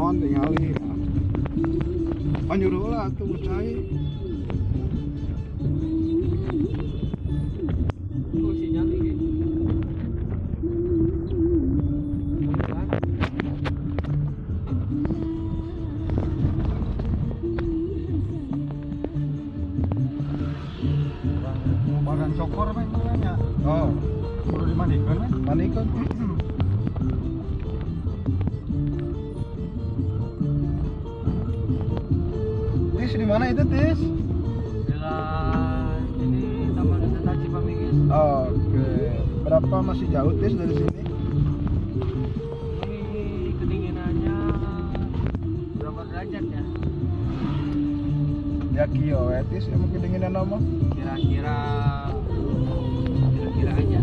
pohon tinggali. Nyuruh lah tuh percaya. Kok sinyal tinggi? Badan cokor main namanya. Oh, Perlu dimandikan kan? mandikan. Tis di mana itu Tis? Jalan ini Taman Wisata Cipamigis. Oke. Berapa masih jauh Tis dari sini? Ini kedinginannya berapa derajat ya? Ya kio Tis emang kedinginan nama? Kira-kira aja.